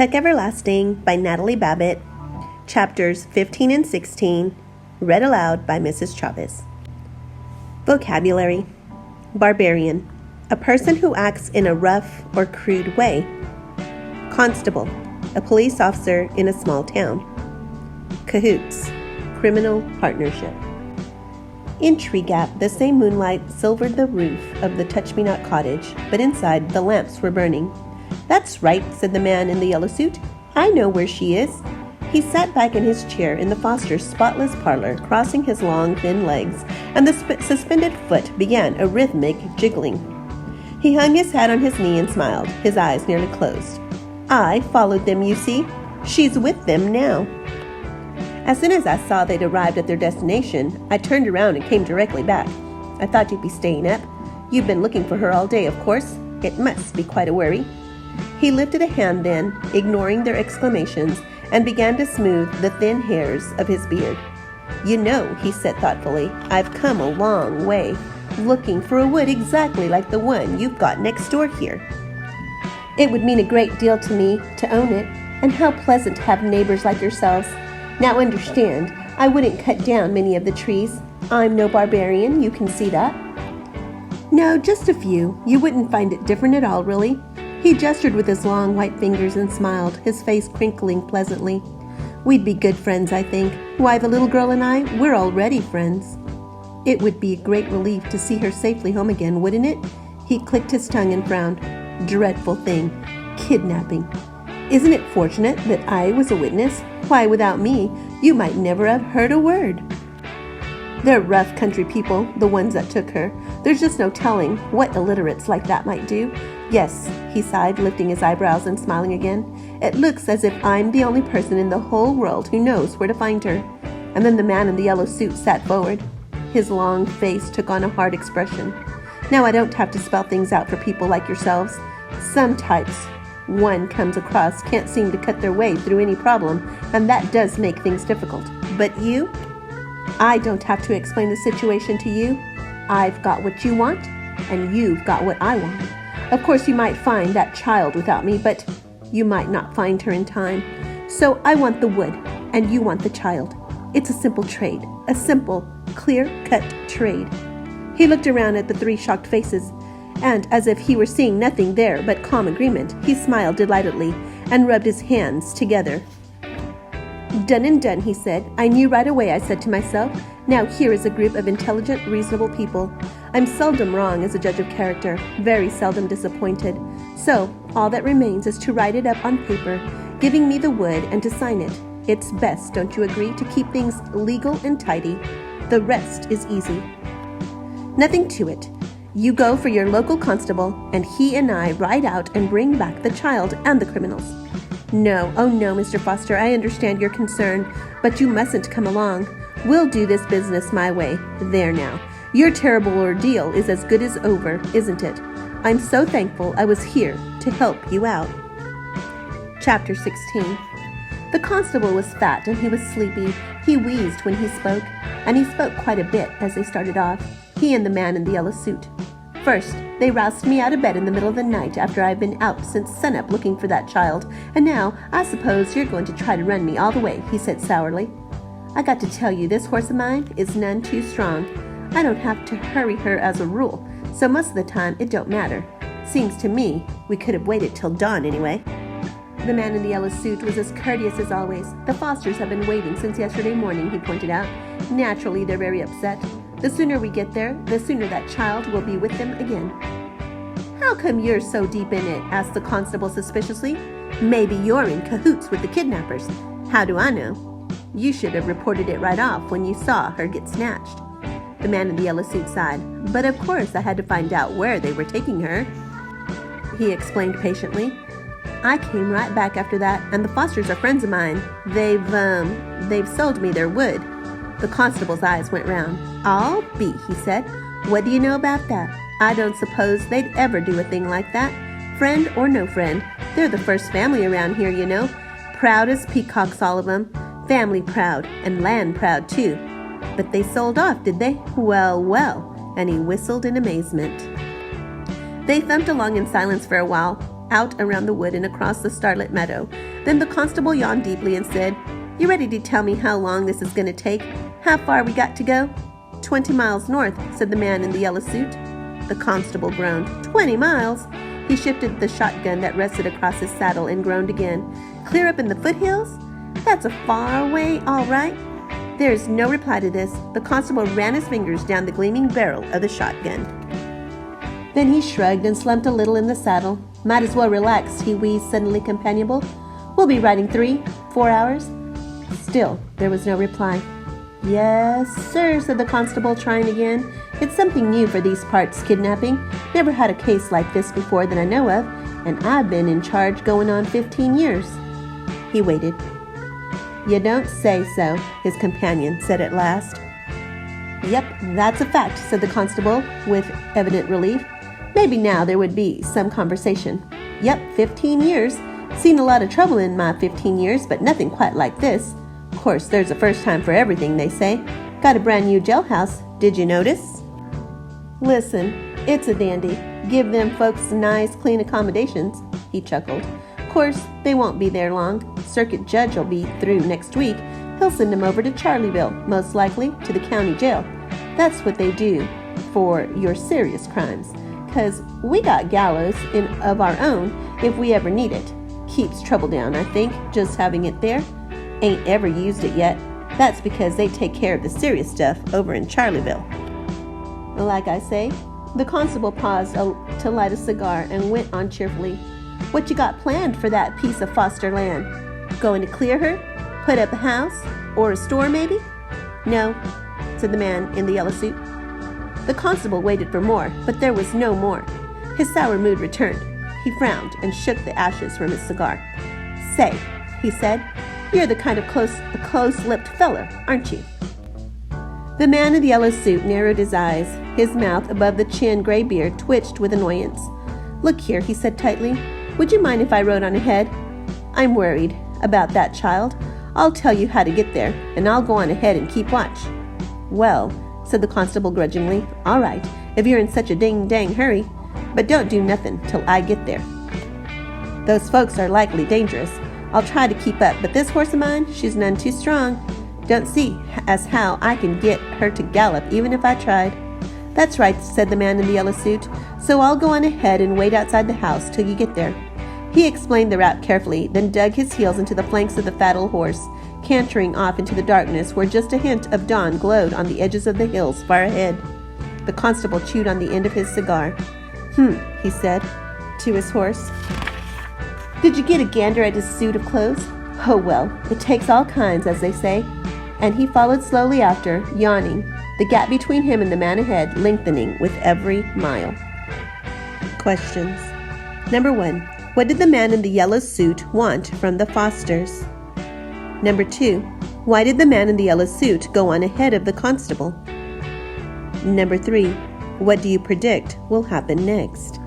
Tuck Everlasting by Natalie Babbitt, chapters 15 and 16, read aloud by Mrs. Chavez. Vocabulary: barbarian, a person who acts in a rough or crude way. Constable, a police officer in a small town. Cahoots, criminal partnership. In Tree Gap, the same moonlight silvered the roof of the Touch-Me-Not cottage, but inside the lamps were burning. "That's right," said the man in the yellow suit. "I know where she is." He sat back in his chair in the Foster's spotless parlor, crossing his long, thin legs, and the suspended foot began a rhythmic jiggling. He hung his hat on his knee and smiled, his eyes nearly closed. "I followed them, you see. She's with them now." "As soon as I saw they'd arrived at their destination, I turned around and came directly back. I thought you'd be staying up. You've been looking for her all day, of course. It must be quite a worry." He lifted a hand then, ignoring their exclamations, and began to smooth the thin hairs of his beard. "You know," he said thoughtfully, "I've come a long way, looking for a wood exactly like the one you've got next door here. It would mean a great deal to me to own it, and how pleasant to have neighbors like yourselves. Now understand, I wouldn't cut down many of the trees. I'm no barbarian, you can see that." "No, just a few. You wouldn't find it different at all, really." He gestured with his long white fingers and smiled, his face crinkling pleasantly. "We'd be good friends, I think. Why, the little girl and I, we're already friends." "It would be a great relief to see her safely home again, wouldn't it?" He clicked his tongue and frowned. "Dreadful thing. Kidnapping. Isn't it fortunate that I was a witness? Why, without me, you might never have heard a word." "They're rough country people, the ones that took her. There's just no telling what illiterates like that might do. Yes," he sighed, lifting his eyebrows and smiling again. "It looks as if I'm the only person in the whole world who knows where to find her." And then the man in the yellow suit sat forward. His long face took on a hard expression. "Now I don't have to spell things out for people like yourselves. Some types one comes across can't seem to cut their way through any problem, and that does make things difficult. But you? I don't have to explain the situation to you. I've got what you want, and you've got what I want. Of course, you might find that child without me, but you might not find her in time. So I want the wood, and you want the child. It's a simple trade, a simple, clear-cut trade." He looked around at the three shocked faces, and as if he were seeing nothing there but calm agreement, he smiled delightedly and rubbed his hands together. "Done and done," he said. "I knew right away, I said to myself. Now here is a group of intelligent, reasonable people. I'm seldom wrong as a judge of character, very seldom disappointed. So all that remains is to write it up on paper, giving me the wood and to sign it. It's best, don't you agree, to keep things legal and tidy? The rest is easy. Nothing to it. You go for your local constable, and he and I ride out and bring back the child and the criminals." "No, oh no, Mr. Foster, I understand your concern, but you mustn't come along. We'll do this business my way. There now. Your terrible ordeal is as good as over, isn't it? I'm so thankful I was here to help you out." Chapter 16. The constable was fat and he was sleepy. He wheezed when he spoke, and he spoke quite a bit as they started off, he and the man in the yellow suit. "First, they roused me out of bed in the middle of the night after I've been out since sunup looking for that child, and now I suppose you're going to try to run me all the way," he said sourly. "I got to tell you, this horse of mine is none too strong. I don't have to hurry her as a rule, so most of the time it don't matter. Seems to me we could have waited till dawn anyway." The man in the yellow suit was as courteous as always. "The Fosters have been waiting since yesterday morning," he pointed out. "Naturally, they're very upset. The sooner we get there, the sooner that child will be with them again." "How come you're so deep in it?" asked the constable suspiciously. "Maybe you're in cahoots with the kidnappers. How do I know? You should have reported it right off when you saw her get snatched." The man in the yellow suit sighed. "But of course I had to find out where they were taking her," he explained patiently. "I came right back after that, and the Fosters are friends of mine. They've sold me their wood." The constable's eyes went round. "I'll be," he said. "What do you know about that? I don't suppose they'd ever do a thing like that. Friend or no friend, they're the first family around here, you know. Proud as peacocks, all of them. Family proud, and land proud, too. But they sold off, did they? Well, well," and he whistled in amazement. They thumped along in silence for a while. out around the wood and across the starlit meadow. Then the constable yawned deeply and said, "You ready to tell me how long this is going to take? How far we got to go?" 20 miles north, said the man in the yellow suit. The constable groaned. 20 miles? He shifted the shotgun that rested across his saddle and groaned again. Clear up in the foothills? That's a far way, all right. There is no reply to this. The constable ran his fingers down the gleaming barrel of the shotgun. Then he shrugged and slumped a little in the saddle. Might as well relax, he wheezed, suddenly companionable. We'll be riding 3-4 hours. Still, there was no reply. Yes, sir, said the constable, trying again. It's something new for these parts, kidnapping. Never had a case like this before that I know of, and I've been in charge going on 15 years. He waited. You don't say so, his companion said at last. Yep, that's a fact, said the constable, with evident relief. Maybe now there would be some conversation. Yep, 15 years. Seen a lot of trouble in my 15 years, but nothing quite like this. Of course, there's a first time for everything, they say. Got a brand new jailhouse, did you notice? Listen, it's a dandy. Give them folks nice, clean accommodations, he chuckled. Of course, they won't be there long. Circuit judge will be through next week. He'll send them over to Charlieville, most likely to the county jail. That's what they do for your serious crimes. 'Cause we got gallows of our own if we ever need it. Keeps trouble down, I think, just having it there. Ain't ever used it yet. That's because they take care of the serious stuff over in Charlieville. Like I say, the constable paused to light a cigar and went on cheerfully. What you got planned for that piece of foster land? Going to clear her? Put up a house? Or a store, maybe? No, said the man in the yellow suit. The constable waited for more, but there was no more. His sour mood returned. He frowned and shook the ashes from his cigar. Say, he said, you're the kind of close-lipped feller, aren't you? The man in the yellow suit narrowed his eyes. His mouth above the chin gray beard twitched with annoyance. Look here, he said tightly. Would you mind if I rode on ahead? I'm worried about that child. I'll tell you how to get there, and I'll go on ahead and keep watch. Well, said the constable grudgingly, all right, if you're in such a dang hurry, but don't do nothing till I get there. Those folks are likely dangerous. I'll try to keep up, but this horse of mine, she's none too strong. Don't see as how I can get her to gallop even if I tried. That's right, said the man in the yellow suit, so I'll go on ahead and wait outside the house till you get there. He explained the route carefully, then dug his heels into the flanks of the fat old horse, cantering off into the darkness where just a hint of dawn glowed on the edges of the hills far ahead. The constable chewed on the end of his cigar. He said to his horse. Did you get a gander at his suit of clothes? Oh well, it takes all kinds, as they say. And he followed slowly after, yawning, the gap between him and the man ahead lengthening with every mile. Questions. Number 1. What did the man in the yellow suit want from the Fosters? Number 2. Why did the man in the yellow suit go on ahead of the constable? Number 3. What do you predict will happen next?